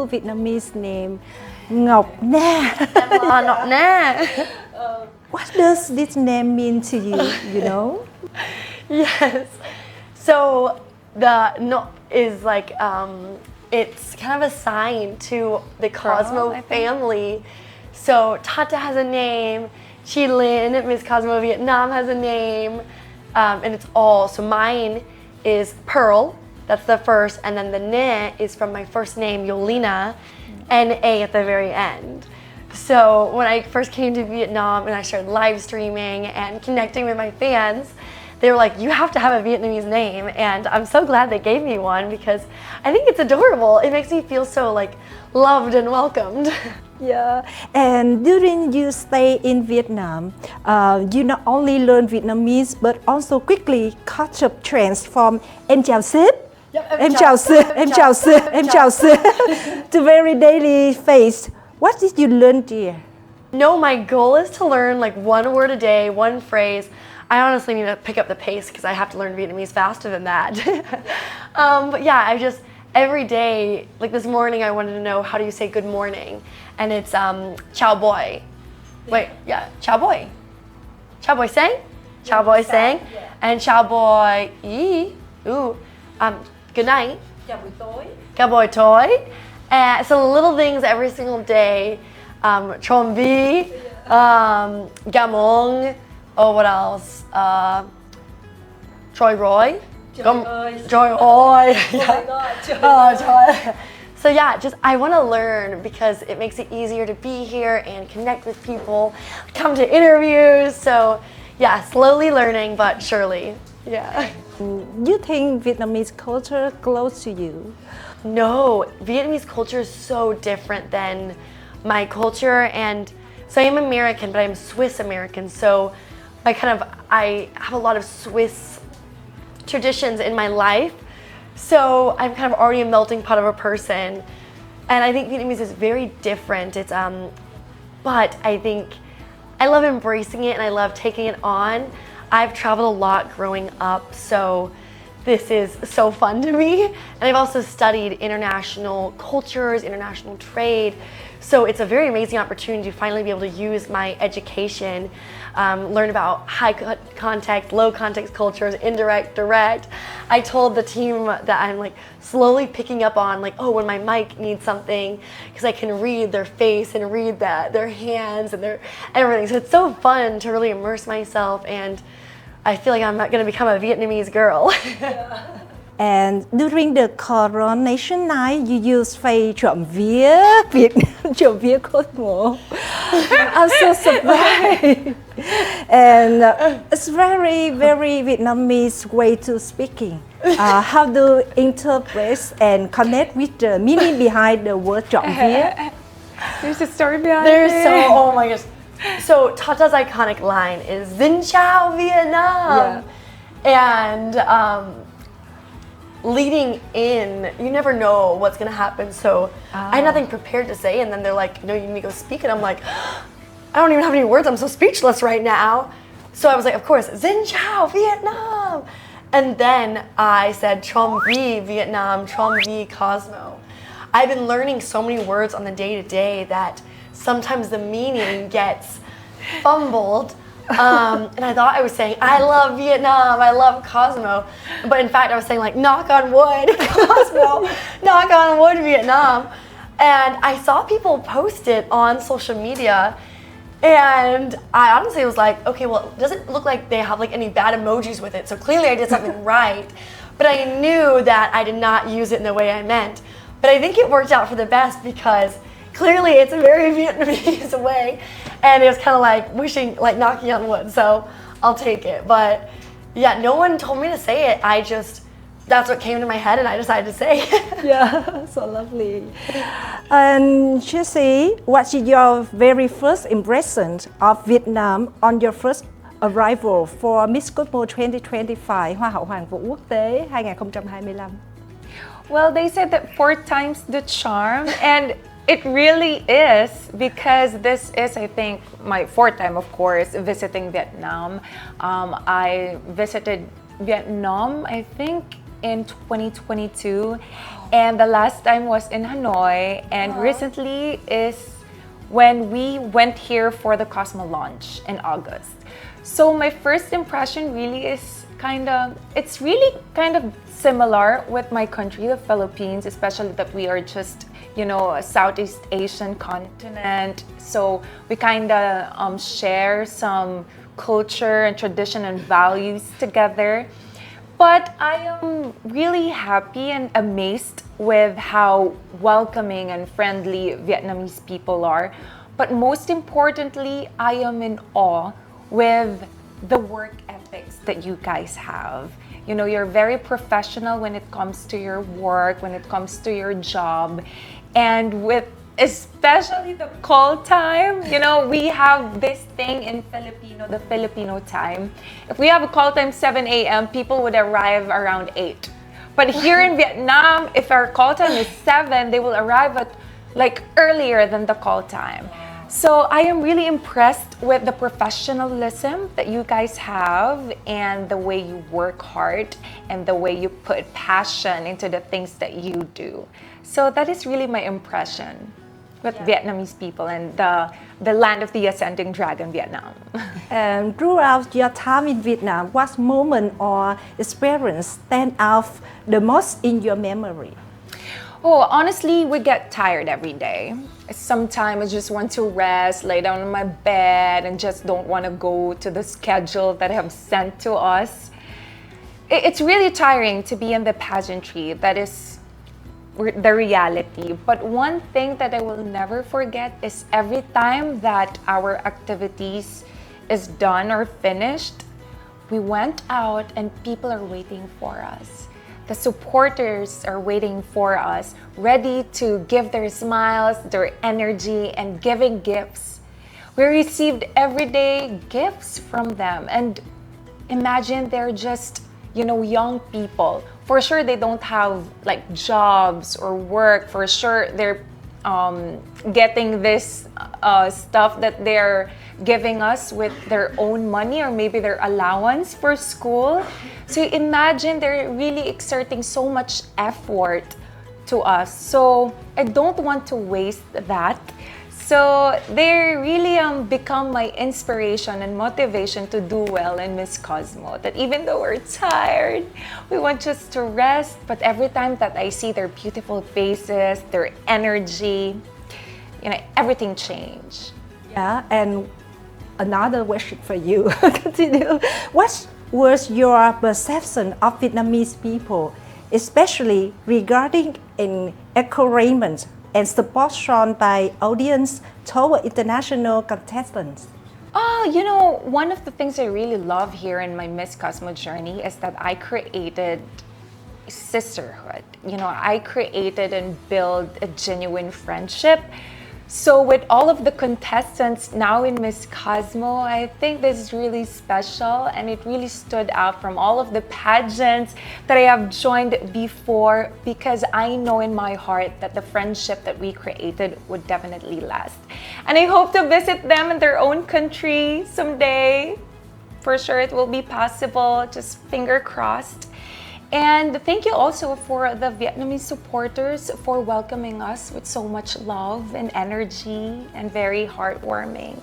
beautiful Vietnamese name, Ngọc Na. Ngọc Na. What does this name mean to you, you know? Yes. So the no is like it's kind of a sign to the Cosmo family. So Tata has a name, Chi Lin, Miss Cosmo Vietnam has a name, and it's all. So mine is Pearl. That's the first, and then the Ne is from my first name, Yolina, N-A at the very end. So when I first came to Vietnam and I started live streaming and connecting with my fans, they were like, you have to have a Vietnamese name, and I'm so glad they gave me one because I think it's adorable. It makes me feel so like loved and welcomed. Yeah, and during you stay in Vietnam, you not only learn Vietnamese but also quickly catch up trends from em chào sếp, em chào sếp, em chào sếp, em chào sếp to very daily face. What did you learn there? No, my goal is to learn like one word a day, one phrase. I honestly need to pick up the pace because I have to learn Vietnamese faster than that. But yeah, I just, every day, like this morning I wanted to know how do you say good morning, and it's chào boy. Wait, yeah, chào boy. Chào boy sang? Chào boy sang. And chào boy ý. Good night. Chào buổi tối. Chào buổi tối. So little things every single day. Chom vi. Cảm ơn. Oh, what else? Trời ơi. Trời ơi. So yeah, just I want to learn because it makes it easier to be here and connect with people, come to interviews. So yeah, slowly learning, but surely. Yeah. You think Vietnamese culture close to you? No, Vietnamese culture is so different than my culture, and so I'm American, but I'm Swiss American. So I have a lot of Swiss traditions in my life. So I'm kind of already a melting pot of a person, and I think Vietnamese is very different. It's but I think I love embracing it and I love taking it on. I've traveled a lot growing up, so this is so fun to me. And I've also studied international cultures, international trade. So it's a very amazing opportunity to finally be able to use my education, learn about high context, low context cultures, indirect, direct. I told the team that I'm like slowly picking up on like, oh, when my mic needs something, because I can read their face and read their hands and their everything. So it's so fun to really immerse myself, and I feel like I'm not going to become a Vietnamese girl. And during the coronation night, you use face trộm vía Việt Nam, trộm vía Cosmo. I'm so surprised. And it's very, very Vietnamese way to speaking. How to interpret and connect with the meaning behind the word trộm vía? There's a story behind it. Oh my gosh. So Tata's iconic line is Xin chào Vietnam. Yeah. And leading in, you never know what's gonna happen. So I had nothing prepared to say, and then they're like, no, you need to go speak. And I'm like, I don't even have any words. I'm so speechless right now. So I was like, of course, Xin chào Vietnam. And then I said, Chom vi Vietnam, Chom vi Cosmo. I've been learning so many words on the day-to-day that sometimes the meaning gets fumbled. And I thought I was saying, I love Vietnam, I love Cosmo. But in fact, I was saying like, knock on wood, Cosmo, knock on wood, Vietnam. And I saw people post it on social media. And I honestly was like, okay, well, it doesn't look like they have like any bad emojis with it. So clearly I did something right. But I knew that I did not use it in the way I meant. But I think it worked out for the best because clearly it's a very Vietnamese way, and it was kind of like wishing, like knocking on wood, so I'll take it. But yeah, no one told me to say it. That's what came to my head and I decided to say it. Yeah, so lovely. And Jessie, what is your very first impression of Vietnam on your first arrival for Miss Cosmo 2025, Hoa hậu Hoàng vũ quốc tế 2025? Well, they said that 4 times the charm, and it really is, because this is, I think, my 4th time, of course, visiting Vietnam. I visited Vietnam, I think, in 2022, and the last time was in Hanoi, and recently is when we went here for the Cosmo launch in August. So my first impression really is it's really kind of similar with my country, the Philippines, especially that we are just, a Southeast Asian continent. So we kind of share some culture and tradition and values together. But I am really happy and amazed with how welcoming and friendly Vietnamese people are. But most importantly, I am in awe with the work ethics that you guys have. You're very professional when it comes to your work, when it comes to your job, and with especially the call time. We have this thing in Filipino, the Filipino time. If we have a call time 7 a.m., people would arrive around 8. But here in Vietnam, if our call time is 7, they will arrive at earlier than the call time. So I am really impressed with the professionalism that you guys have and the way you work hard and the way you put passion into the things that you do. So that is really my impression with Vietnamese people and the land of the ascending dragon, Vietnam. And throughout your time in Vietnam, what moment or experience stand out the most in your memory? Oh, honestly, we get tired every day. Sometimes I just want to rest, lay down on my bed, and just don't want to go to the schedule that have sent to us. It's really tiring to be in the pageantry. That is the reality. But one thing that I will never forget is every time that our activities is done or finished, we went out and people are waiting for us. The supporters are waiting for us, ready to give their smiles, their energy, and giving gifts. We received everyday gifts from them. And imagine they're just, young people. For sure, they don't have jobs or work. For sure, they're getting this stuff that they're giving us with their own money or maybe their allowance for school. So imagine they're really exerting so much effort to us. So I don't want to waste that. So they really become my inspiration and motivation to do well in Miss Cosmo. That even though we're tired, we want just to rest. But every time that I see their beautiful faces, their energy, everything change. Yeah, and another question for you. Continue. What was your perception of Vietnamese people, especially regarding encouragement and support shown by audience toward international contestants? One of the things I really love here in my Miss Cosmo journey is that I created sisterhood. I created and built a genuine friendship. So with all of the contestants now in Miss Cosmo, I think this is really special and it really stood out from all of the pageants that I have joined before, because I know in my heart that the friendship that we created would definitely last. And I hope to visit them in their own country someday. For sure it will be possible, just finger crossed. And thank you also for the Vietnamese supporters for welcoming us with so much love and energy and very heartwarming.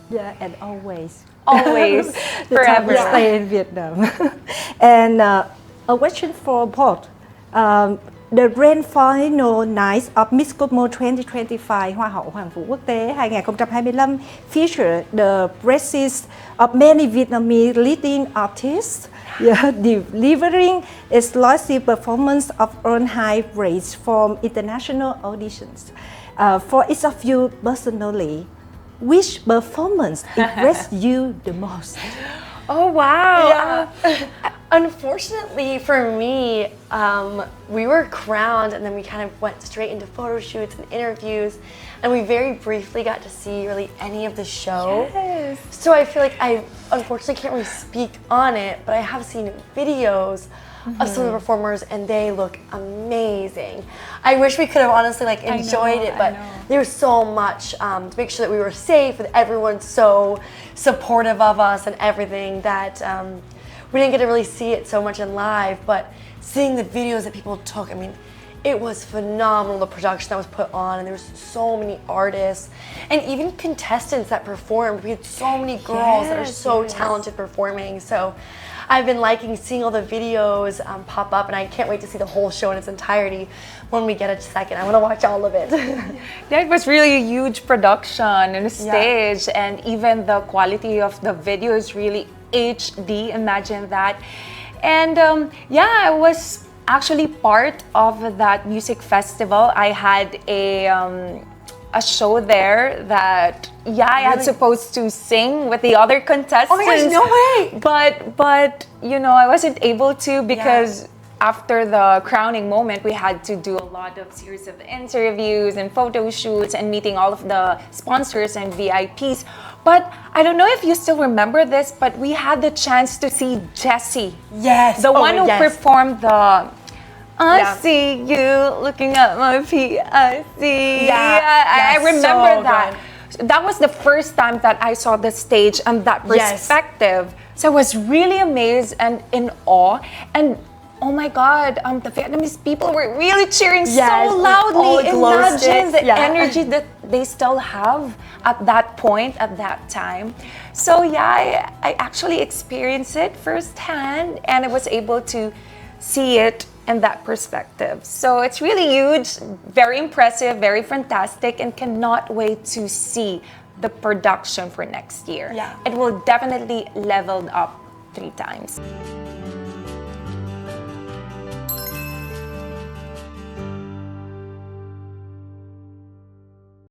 Yeah, and always. Always, The time forever. we stay in Vietnam. And a question for both. The grand final night of Miss Cosmo 2025 Hoa hậu Hoàng vũ quốc tế 2025 featured the presence of many Vietnamese leading artists, delivering explosive performance of earned high praise from international auditions. For each of you personally, which performance impressed you the most? Oh, wow. Yeah. Unfortunately for me, we were crowned and then we kind of went straight into photo shoots and interviews, and we very briefly got to see really any of the show. Yes. So I feel like I unfortunately can't really speak on it, but I have seen videos of some of the performers and they look amazing. I wish we could have honestly enjoyed it, but there was so much to make sure that we were safe, and everyone's so supportive of us and everything that we didn't get to really see it so much in live. But seeing the videos that people took, I mean, it was phenomenal, the production that was put on, and there was so many artists and even contestants that performed. We had so many girls that are so talented performing. So I've been liking seeing all the videos pop up, and I can't wait to see the whole show in its entirety when we get a second. I want to watch all of it. Yeah, it was really a huge production and a stage, and even the quality of the video is really HD. Imagine that. And yeah, I was actually part of that music festival. I had a show there that I had supposed to sing with the other contestants. Oh my gosh, no way! But you know, I wasn't able to because after the crowning moment, we had to do a lot of series of interviews and photo shoots and meeting all of the sponsors and VIPs. But I don't know if you still remember this, but we had the chance to see Jessie. Yes. The one who performed the I see you looking at my feet. I see. I remember so that. That was the first time that I saw the stage and that perspective. So I was really amazed and in awe. And oh my God, the Vietnamese people were really cheering so loudly. Imagine the energy that they still have at that point, at that time. So yeah, I actually experienced it firsthand, and I was able to see it in that perspective. So it's really huge, very impressive, very fantastic, and cannot wait to see the production for next year. Yeah. It will definitely level up 3 times.